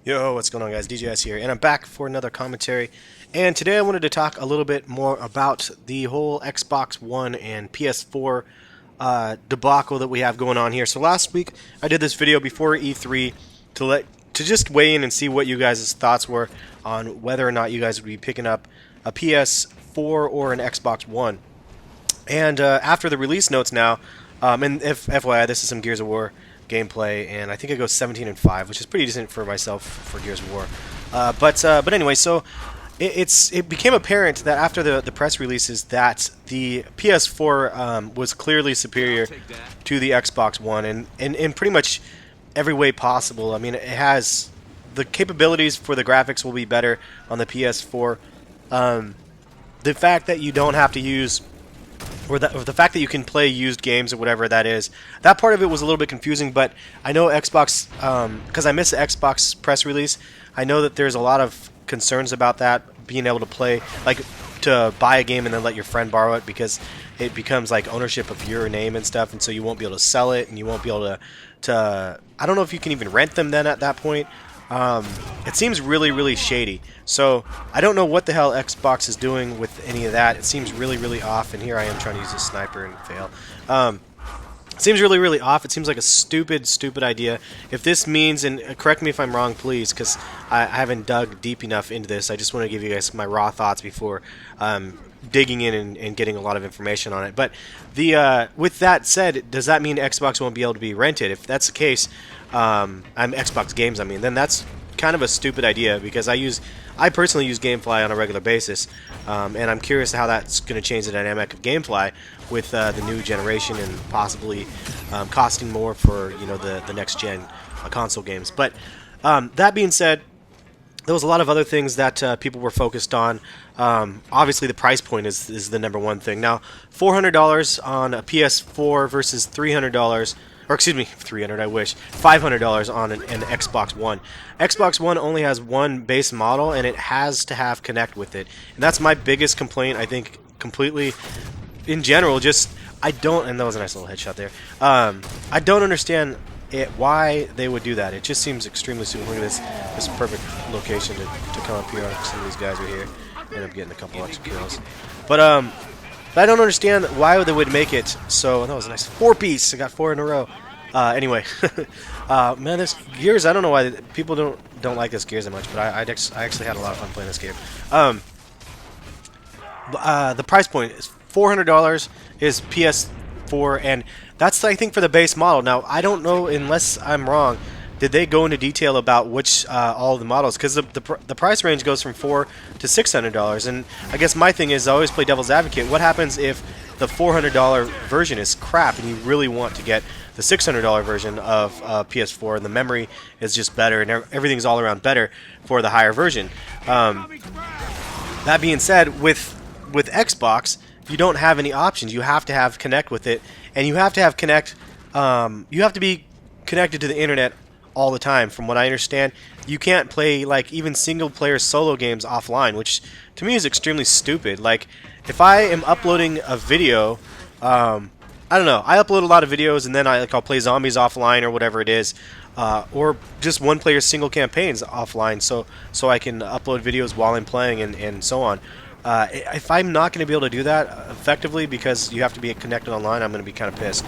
Yo, what's going on, guys? DJS here, and I'm back for another commentary. And today I wanted to talk a little bit more about the whole Xbox One and PS4 debacle that we have going on here. So last week I did this video before E3 to just weigh in and see what you guys' thoughts were on whether or not you guys would be picking up a PS4 or an Xbox One. And after the release notes now, and if FYI, this is some Gears of War gameplay, and I think it goes 17-5, which is pretty decent for myself for Gears of War. But anyway, so it became apparent that after the press releases that the PS4 was clearly superior to the Xbox One, and in pretty much every way possible. I mean, it has the capabilities for the graphics will be better on the PS4. The fact that you don't have to use or the fact that you can play used games or whatever that is, that part of it was a little bit confusing, but I know Xbox, because I missed the Xbox press release, I know that there's a lot of concerns about that, being able to play, like, to buy a game and then let your friend borrow it, because it becomes like ownership of your name and stuff, and so you won't be able to sell it, and you won't be able to I don't know if you can even rent them then at that point. It seems really shady. So I don't know what the hell Xbox is doing with any of that. It seems really off, and here I am trying to use a sniper and fail. It seems really off. It seems like a stupid idea. If this means, and correct me if I'm wrong, please, because I haven't dug deep enough into this. I just want to give you guys my raw thoughts before digging in and getting a lot of information on it. But with that said, does that mean Xbox won't be able to be rented? If that's the case, I'm Xbox games. I mean, then that's kind of a stupid idea, because I personally use GameFly on a regular basis, and I'm curious how that's going to change the dynamic of GameFly with the new generation and possibly costing more for the next gen console games. But that being said, there was a lot of other things that people were focused on. Obviously, the price point is the number one thing. Now, $400 on a PS4 versus $300, or excuse me, 300. I wish $500 on an Xbox One. Xbox One only has one base model, and it has to have Kinect with it, and that's my biggest complaint. I think completely, in general, just I don't. And that was a nice little headshot there. I don't understand why they would do that. It just seems extremely stupid. Look at this perfect location to come up here. Some of these guys are here. End up getting a couple extra kills. But I don't understand why they would make it so. That was a nice 4-piece. I got 4 in a row. Anyway, man, this Gears. I don't know why people don't like this Gears that much, but I actually had a lot of fun playing this game. The price point is $400 is PS4, and that's, I think, for the base model. Now, I don't know, unless I'm wrong, did they go into detail about which all of the models? Because the price range goes from $400 to $600, and I guess my thing is I always play devil's advocate. What happens if the $400 version is crap and you really want to get the $600 version of PS4 and the memory is just better and everything's all around better for the higher version? That being said, with Xbox, you don't have any options. You have to have Kinect with it, and you have to have Kinect. You have to be connected to the internet all the time. From what I understand, you can't play like even single-player solo games offline, which to me is extremely stupid. Like, if I am uploading a video, I don't know. I upload a lot of videos, and then I'll play zombies offline or whatever it is, or just one-player single campaigns offline, so I can upload videos while I'm playing and so on. If I'm not going to be able to do that effectively because you have to be connected online, I'm going to be kind of pissed.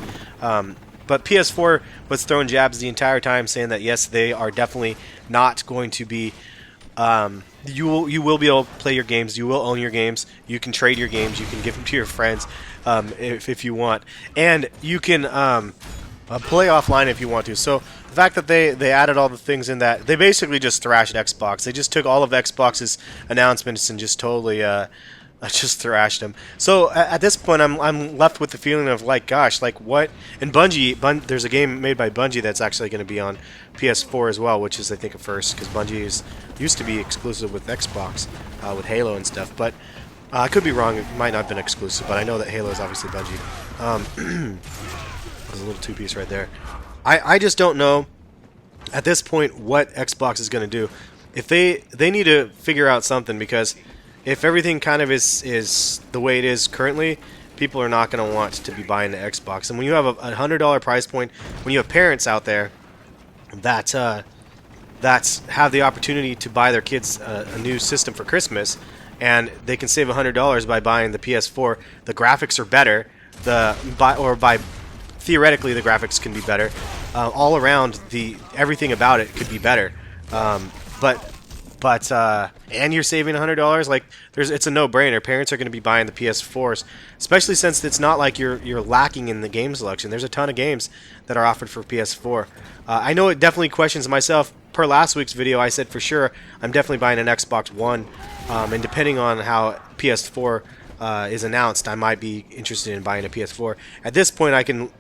But PS4 was throwing jabs the entire time, saying that yes, they are definitely not going to be. You will be able to play your games. You will own your games. You can trade your games. You can give them to your friends if you want, and you can play offline if you want to. So the fact that they added all the things in that, they basically just thrashed Xbox. They just took all of Xbox's announcements and just totally just thrashed them. So at this point, I'm left with the feeling of like, gosh, like what? And there's a game made by Bungie that's actually going to be on PS4 as well, which is I think a first, because Bungie used to be exclusive with Xbox with Halo and stuff. But I could be wrong. It might not have been exclusive, but I know that Halo is obviously Bungie. There's a little 2-piece right there. I just don't know at this point what Xbox is going to do. If they need to figure out something, because if everything kind of is the way it is currently, people are not going to want to be buying the Xbox. And when you have a $100 price point, when you have parents out there that that have the opportunity to buy their kids a new system for Christmas, and they can save $100 by buying the PS4. The graphics are better. By theoretically the graphics can be better. All around, everything about it could be better. But and you're saving $100. Like, it's a no-brainer. Parents are going to be buying the PS4s, especially since it's not like you're lacking in the game selection. There's a ton of games that are offered for PS4. I know it definitely questions myself. Per last week's video, I said for sure I'm definitely buying an Xbox One, and depending on how PS4 is announced, I might be interested in buying a PS4. At this point, I can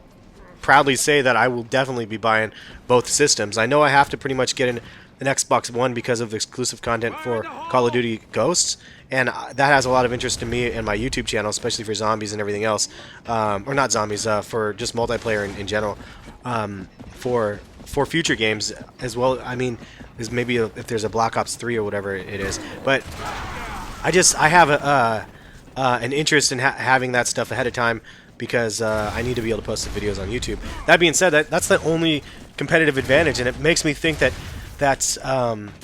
proudly say that I will definitely be buying both systems. I know I have to pretty much get an Xbox One because of the exclusive content for Call of Duty Ghosts, and that has a lot of interest to me and my YouTube channel, especially for zombies and everything else, or not zombies, for just multiplayer in general, for future games as well. I mean, there's maybe if there's a Black Ops 3 or whatever it is, but I have an interest in having that stuff ahead of time because I need to be able to post the videos on YouTube. That being said, that's the only competitive advantage, and it makes me think that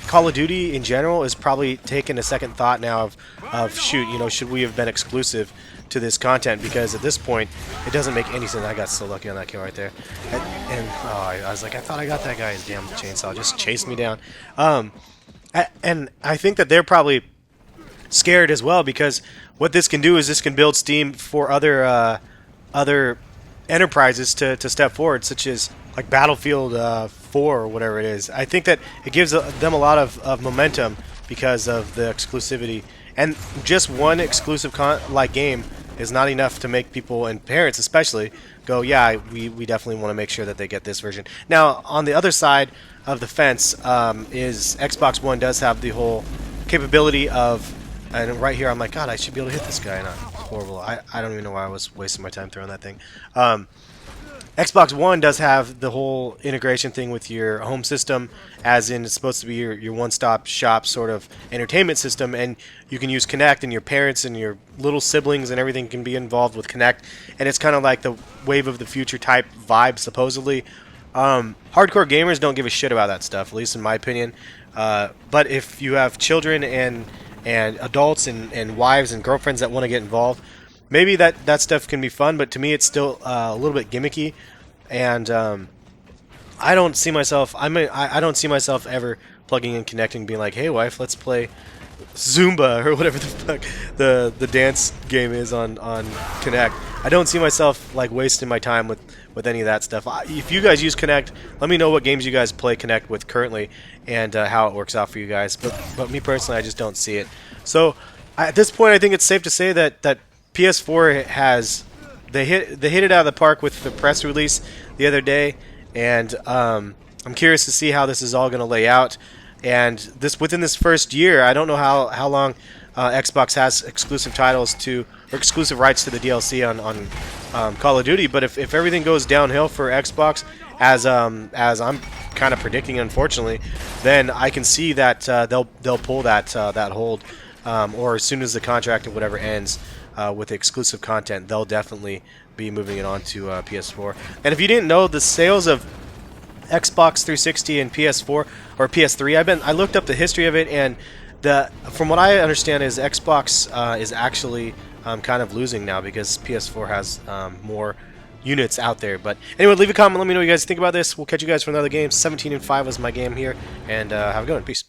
Call of Duty in general is probably taking a second thought now of shoot, should we have been exclusive to this content? Because at this point, it doesn't make any sense. I got so lucky on that kill right there, and I was like, I thought I got that guy. His damn chainsaw just chased me down. And I think that they're probably scared as well, because what this can do is this can build steam for other enterprises to step forward, such as like Battlefield 4 or whatever it is. I think that it gives them a lot of momentum because of the exclusivity, and just one exclusive game is not enough to make people, and parents especially, go, yeah, we definitely want to make sure that they get this version. Now, on the other side of the fence is Xbox One does have the whole capability of, and right here I'm like, God, I should be able to hit this guy. Not horrible. I don't even know why I was wasting my time throwing that thing. Xbox One does have the whole integration thing with your home system, as in it's supposed to be your one-stop shop sort of entertainment system, and you can use Kinect, and your parents and your little siblings and everything can be involved with Kinect, and it's kind of like the wave of the future type vibe, supposedly. Hardcore gamers don't give a shit about that stuff, at least in my opinion, but if you have children and adults and wives and girlfriends that want to get involved, maybe that stuff can be fun, but to me it's still a little bit gimmicky, and I don't see myself. I don't see myself ever plugging in, connecting, being like, "Hey, wife, let's play Zumba," or whatever the fuck the dance game is on Kinect. I don't see myself like wasting my time with any of that stuff. If you guys use Kinect, let me know what games you guys play Kinect with currently and how it works out for you guys. But me personally, I just don't see it. So at this point, I think it's safe to say that PS4 has they hit it out of the park with the press release the other day, and I'm curious to see how this is all going to lay out. And within this first year, I don't know how long Xbox has exclusive titles or exclusive rights to the DLC on Call of Duty. But if everything goes downhill for Xbox, as I'm kind of predicting, unfortunately, then I can see that they'll pull that hold, or as soon as the contract or whatever ends. With exclusive content, they'll definitely be moving it on to PS4. And if you didn't know, the sales of Xbox 360 and PS4 or PS3, I looked up the history of it, and from what I understand is Xbox is actually kind of losing now because PS4 has more units out there. But anyway, leave a comment, let me know what you guys think about this. We'll catch you guys for another game. 17-5 was my game here, and have a good one. Peace.